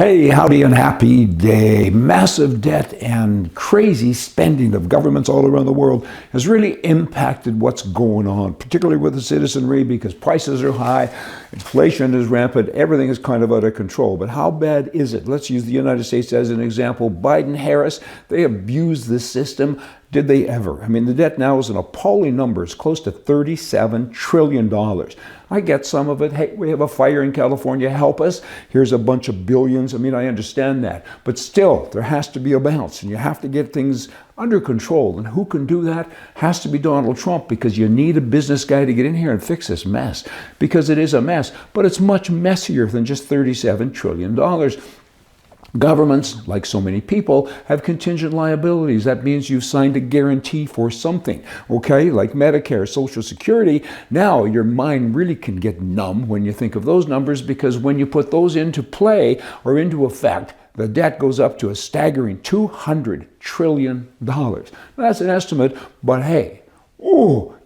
Hey, howdy and happy day. Massive debt and crazy spending of governments all around the world has really impacted what's going on, particularly with the citizenry, because prices are high, inflation is rampant, everything is kind of out of control. But how bad is it? Let's use the United States as an example. Biden, Harris, they abused this system. Did they ever? I mean, the debt now is an appalling number. It's close to $37 trillion. I get some of it. Hey, we have a fire in California. Help us. Here's a bunch of billions. I mean, I understand that. But still, there has to be a balance, and you have to get things under control. And who can do that? Has to be Donald Trump, because you need a business guy to get in here and fix this mess, because it is a mess. But it's much messier than just $37 trillion. Governments, like so many people, have contingent liabilities. That means you've signed a guarantee for something, okay? Like Medicare, Social Security. Now your mind really can get numb when you think of those numbers, because when you put those into play or into effect, the debt goes up to a staggering $200 trillion. That's an estimate, but hey,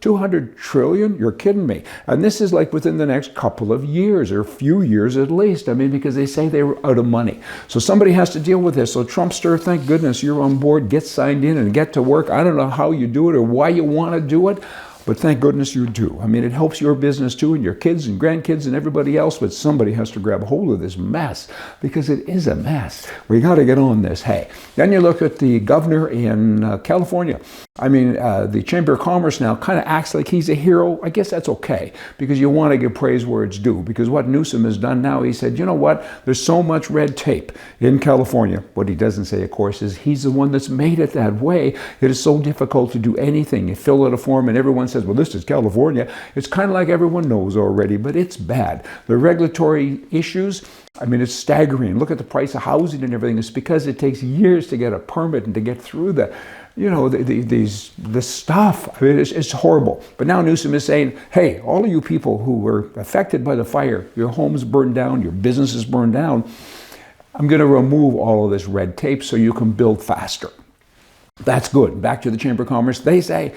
200 trillion? You're kidding me. And this is like within the next couple of years, or a few years at least. I mean, because they say they were out of money. So somebody has to deal with this. So Trumpster, thank goodness you're on board. Get signed in and get to work. I don't know how you do it or why you want to do it, but thank goodness you do. I mean, it helps your business too, and your kids and grandkids and everybody else, but somebody has to grab hold of this mess, because it is a mess. We got to get on this, hey. Then you look at the governor in California. I mean, the Chamber of Commerce now kind of acts like he's a hero. I guess that's okay, because you want to give praise where it's due, because what Newsom has done now, he said, you know what, there's so much red tape in California. What he doesn't say, of course, is he's the one that's made it that way. It is so difficult to do anything. You fill out a form and everyone says, well, this is California. It's kind of like everyone knows already, but it's bad. The regulatory issues, I mean, it's staggering. Look at the price of housing and everything. It's because it takes years to get a permit and to get through the stuff. I mean, it's horrible. But now Newsom is saying, hey, all of you people who were affected by the fire, your homes burned down, your businesses burned down, I'm going to remove all of this red tape so you can build faster. That's good. Back to the Chamber of Commerce. They say,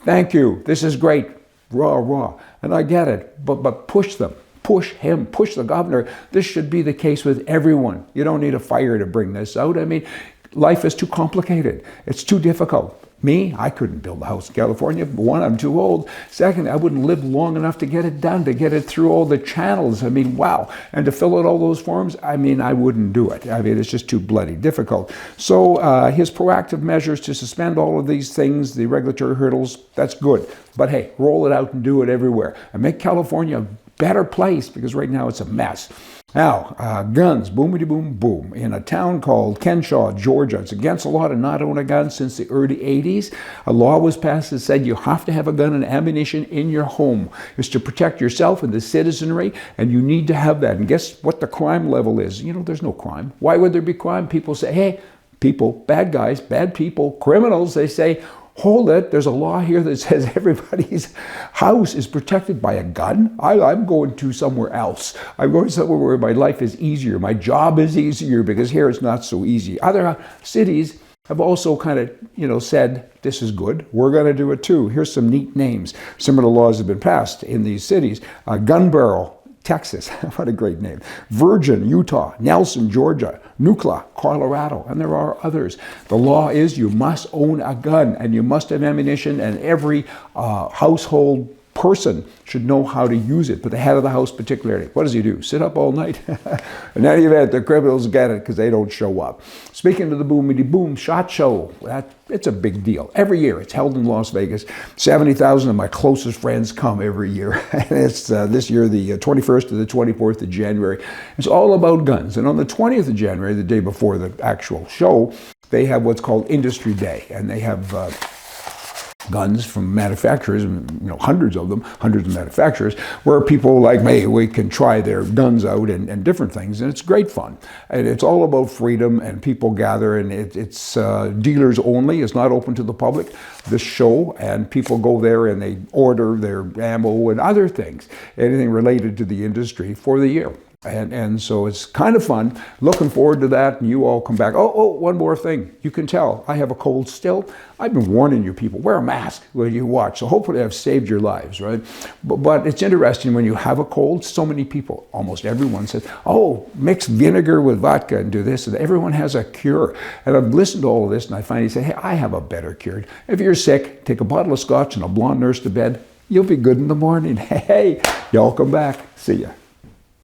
thank you. This is great. Rah. And I get it. But push them. Push him. Push the governor. This should be the case with everyone. You don't need a fire to bring this out. I mean, life is too complicated. It's too difficult. Me, I couldn't build a house in California. One, I'm too old. Second, I wouldn't live long enough to get it done, to get it through all the channels. I mean, wow. And to fill out all those forms, I mean, I wouldn't do it. I mean, it's just too bloody difficult. So his proactive measures to suspend all of these things, the regulatory hurdles, that's good. But hey, roll it out and do it everywhere. And make California a better place, because right now it's a mess. Now, guns, boomity boom boom, in a town called Kennesaw, Georgia. It's against the law to not own a gun since the early 80s. A law was passed that said you have to have a gun and ammunition in your home. It's to protect yourself and the citizenry, and you need to have that. And guess what the crime level is? You know, there's no crime. Why would there be crime? People say, hey, people, bad guys, bad people, criminals, they say, hold it, there's a law here that says everybody's house is protected by a gun. I'm going to somewhere else. I'm going somewhere where my life is easier. My job is easier, because here it's not so easy. Other cities have also kind of, said, this is good. We're going to do it too. Here's some neat names. Similar laws have been passed in these cities. Gun Barrel, Texas, what a great name. Virgin, Utah. Nelson, Georgia. Nucla, Colorado, and there are others. The law is you must own a gun, and you must have ammunition, and every household person should know how to use it, but the head of the house particularly. What does he do? Sit up all night? In any event, the criminals get it because they don't show up. Speaking of the Boomity Boom SHOT Show, it's a big deal. Every year, it's held in Las Vegas. 70,000 of my closest friends come every year. And it's this year, the 21st to the 24th of January. It's all about guns. And on the 20th of January, the day before the actual show, they have what's called Industry Day. And they have guns from manufacturers, hundreds of them, hundreds of manufacturers, where people like me, we can try their guns out and different things, and it's great fun. And it's all about freedom, and people gather, and it's dealers only. It's not open to the public, this show, and people go there and they order their ammo and other things, anything related to the industry for the year. And so it's kind of fun. Looking forward to that, and you all come back. Oh, one more thing. You can tell I have a cold still. I've been warning you people, wear a mask when you watch. So hopefully I've saved your lives, right? But it's interesting when you have a cold, so many people, almost everyone says, oh, mix vinegar with vodka and do this. And everyone has a cure. And I've listened to all of this, and I finally say, hey, I have a better cure. If you're sick, take a bottle of scotch and a blonde nurse to bed. You'll be good in the morning. Hey, y'all come back. See ya.